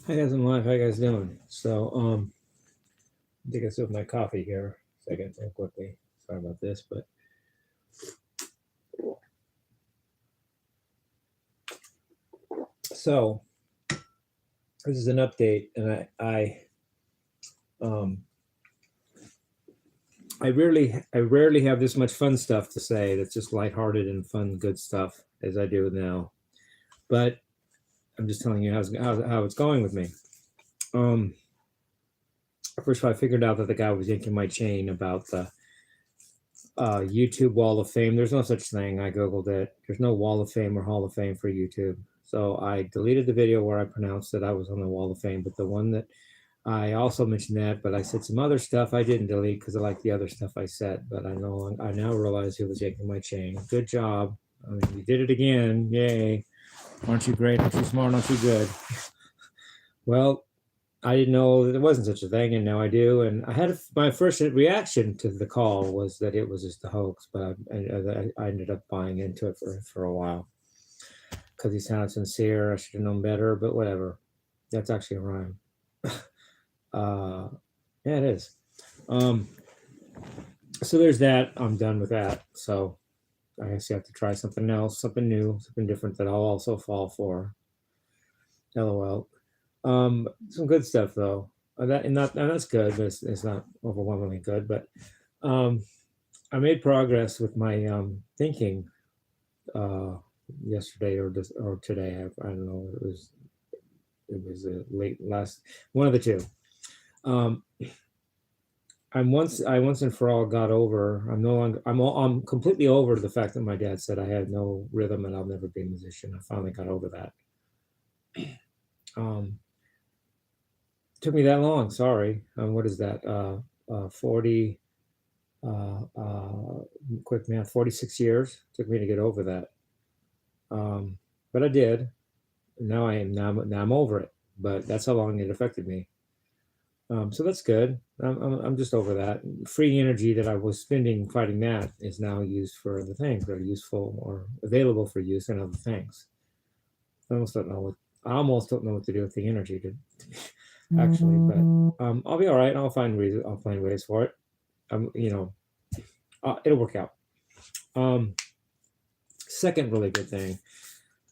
Hi guys, I'm live. How you guys doing? Take a sip of my coffee here. Second, real quickly. Sorry about this, but so this is an update, and um, I rarely have this much fun stuff to say. That's just lighthearted and fun, good stuff as I do now. But I'm just telling you how it's going with me. First of all, I figured out that the guy was yanking my chain about the YouTube Wall of Fame. There's no such thing. I googled it. There's no Wall of Fame or Hall of Fame for YouTube. So I deleted the video where I pronounced that I was on the Wall of Fame, but the one that I also mentioned that, but I said some other stuff I didn't delete because I like the other stuff I said. But I now realize who was yanking my chain. Good job. I mean, you did it again. Yay. Aren't you great? Aren't you smart? Aren't you good? Well, I didn't know that there wasn't such a thing, and now I do. And I had my first reaction to the call was that it was just a hoax, but I ended up buying into it for a while because he sounded sincere. I should have known better, but whatever. That's actually a rhyme. Yeah, it is. So there's that. I'm done with that. So I guess you have to try something else, something new, something different that I'll also fall for. LOL. Some good stuff though. That's good, but it's not overwhelmingly good. But I made progress with my thinking yesterday or today. I don't know. It was late last one of the two. I once and for all got over. I'm completely over the fact that my dad said I had no rhythm and I'll never be a musician. I finally got over that. Took me that long. Sorry. What is that? 40. Quick math. 46 years took me to get over that. But I did. Now I'm over it. But that's how long it affected me. So that's good. I'm just over that. Free energy that I was spending fighting that is now used for other things that are useful or available for use in other things. I almost don't know what to do with the energy to actually, but I'll be all right. I'll find ways for it. It'll work out. Second really good thing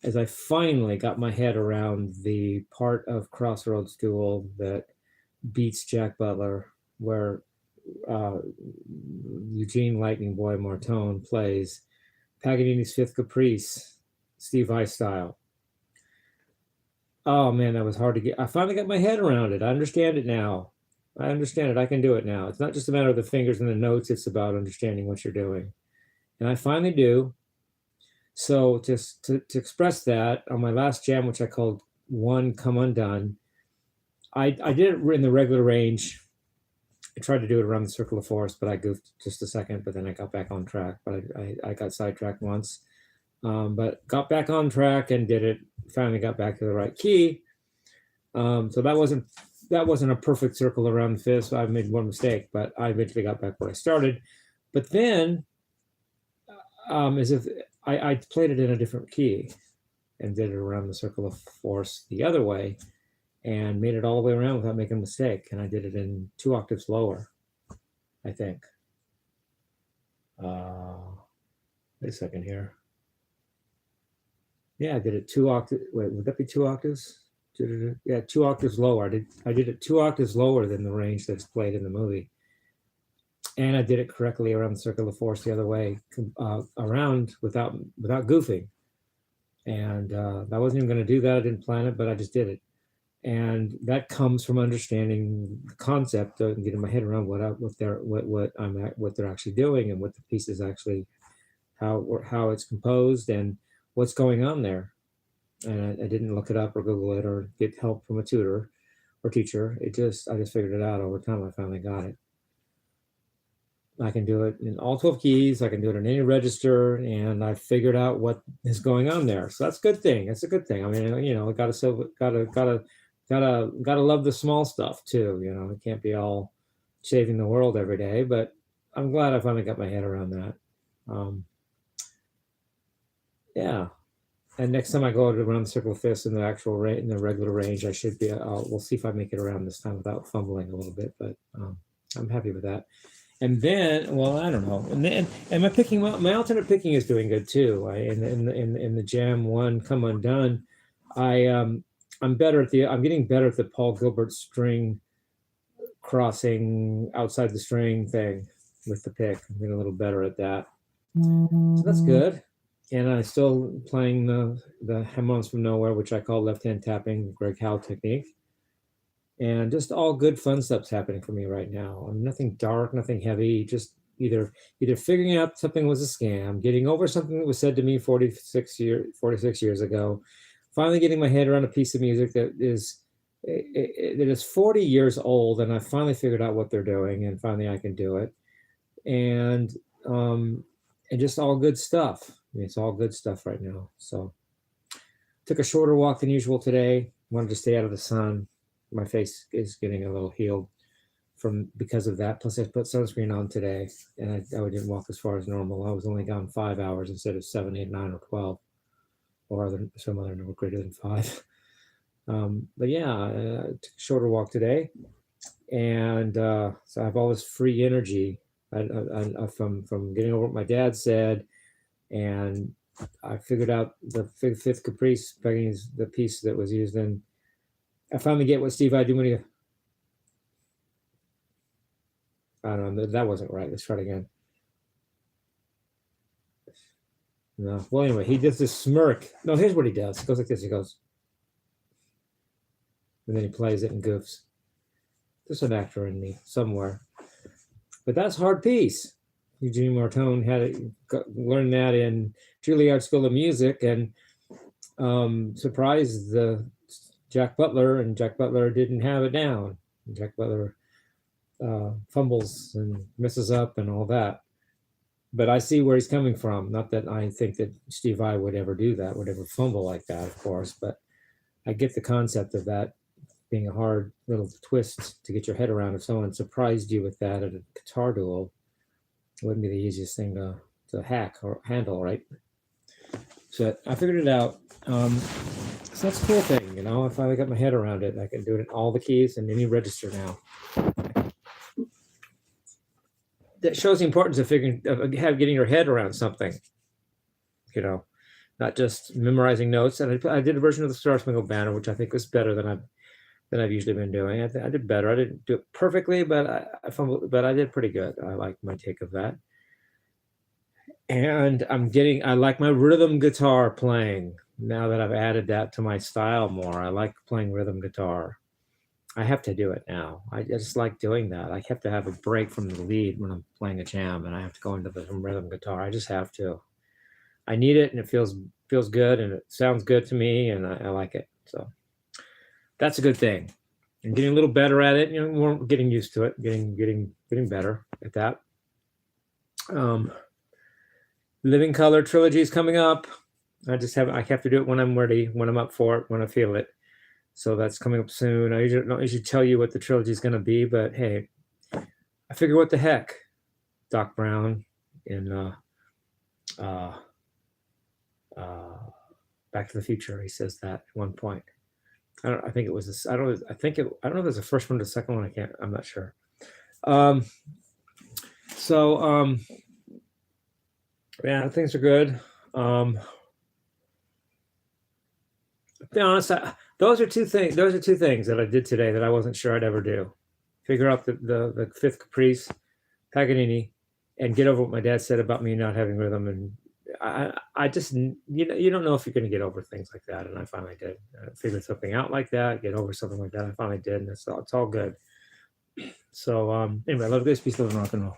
is I finally got my head around the part of Crossroads Duel that beats Jack Butler, where Eugene Lightning Boy Martone plays Paganini's Fifth Caprice, Steve Vai style. Oh man, that was hard to get. I finally got my head around it. I understand it now. I understand it. I can do it now. It's not just a matter of the fingers and the notes. It's about understanding what you're doing. And I finally do. So to express that on my last jam, which I called One Come Undone, I did it in the regular range. I tried to do it around the circle of force, but I goofed just a second, but then I got back on track. But I got sidetracked once. But got back on track and did it. Finally got back to the right key. So that wasn't a perfect circle around the fifth. So I made one mistake, but I eventually got back where I started. But then, as if I played it in a different key and did it around the circle of force the other way, and made it all the way around without making a mistake. And I did it in 2 octaves lower, I think. Wait a second here. Yeah, I did it 2 octaves. Wait, would that be 2 octaves? Yeah, 2 octaves lower. I did it 2 octaves lower than the range that's played in the movie. And I did it correctly around the circle of force the other way, around without goofing. And I wasn't even going to do that. I didn't plan it, but I just did it. And that comes from understanding the concept and getting my head around what they're actually doing and what the piece is actually, how it's composed and what's going on there. And I didn't look it up or Google it or get help from a tutor or teacher. I just figured it out over time. I finally got it. I can do it in all 12 keys. I can do it in any register, and I figured out what is going on there. So that's a good thing. It's a good thing. I mean, gotta love the small stuff too. It can't be all saving the world every day. But I'm glad I finally got my head around that. Yeah. And next time I go to run the circle of fists in the actual in the regular range, I should be. We'll see if I make it around this time without fumbling a little bit, but I'm happy with that. And then, well, I don't know. And then, and my alternate picking is doing good too. In the Jam One Come Undone, I'm getting better at the Paul Gilbert string crossing outside the string thing with the pick. I'm getting a little better at that. So that's good. And I'm still playing the Hemons from Nowhere, which I call left-hand tapping, Greg Howe technique. And just all good fun stuff's happening for me right now. Nothing dark, nothing heavy, just either figuring out something was a scam, getting over something that was said to me 46 years ago, finally getting my head around a piece of music that is 40 years old, and I finally figured out what they're doing, and finally I can do it. And just all good stuff. I mean, it's all good stuff right now. So took a shorter walk than usual today. Wanted to stay out of the sun. My face is getting a little healed because of that. Plus I put sunscreen on today, and I didn't walk as far as normal. I was only gone 5 hours instead of 7, 8, 9, or 12, or some other number greater than 5. But yeah, I took a shorter walk today, and so I have all this free energy from getting over what my dad said, and I figured out the fifth caprice, the piece that was used in. I finally get what Steve Vai do when he. I don't know, that wasn't right. Let's try it again. No. Well, anyway, he does this smirk. No, here's what he does. It goes like this. He goes, and then he plays it and goofs. There's an actor in me somewhere, but that's hard piece. Eugene Martone learned that in Juilliard School of Music, and surprised the Jack Butler, and Jack Butler didn't have it down. And Jack Butler fumbles and messes up and all that. But I see where he's coming from. Not that I think that Steve Vai would ever do that, would ever fumble like that, of course, but I get the concept of that being a hard little twist to get your head around. If someone surprised you with that at a guitar duel, it wouldn't be the easiest thing to hack or handle, right? So I figured it out. So that's a cool thing, you know. I finally got my head around it. I can do it in all the keys and any register now. That shows the importance of getting your head around something, you know, not just memorizing notes. And I did a version of the Star Spangled Banner, which I think was better than I've usually been doing. I did better. I didn't do it perfectly, but I fumbled, but I did pretty good. I like my take of that. And I like my rhythm guitar playing now that I've added that to my style more. I like playing rhythm guitar. I have to do it now. I just like doing that. I have to have a break from the lead when I'm playing a jam, and I have to go into the rhythm guitar. I just have to. I need it, and it feels good, and it sounds good to me, and I like it. So that's a good thing. I'm getting a little better at it. You know, we're getting used to it. Getting better at that. Living Color trilogy is coming up. I have to do it when I'm ready, when I'm up for it, when I feel it. So that's coming up soon. I usually don't tell you what the trilogy is going to be, but hey, I figure what the heck. Doc Brown in Back to the Future, he says that at one point. I don't know if it's the first one or the second one. I'm not sure. Yeah, things are good. To be honest, those are two things that I did today that I wasn't sure I'd ever do. Figure out the fifth caprice, Paganini, and get over what my dad said about me not having rhythm. And I just, you don't know if you're going to get over things like that. And I finally did. Figure something out like that, get over something like that. I finally did, and it's all good. So anyway, I love this piece of rock and roll.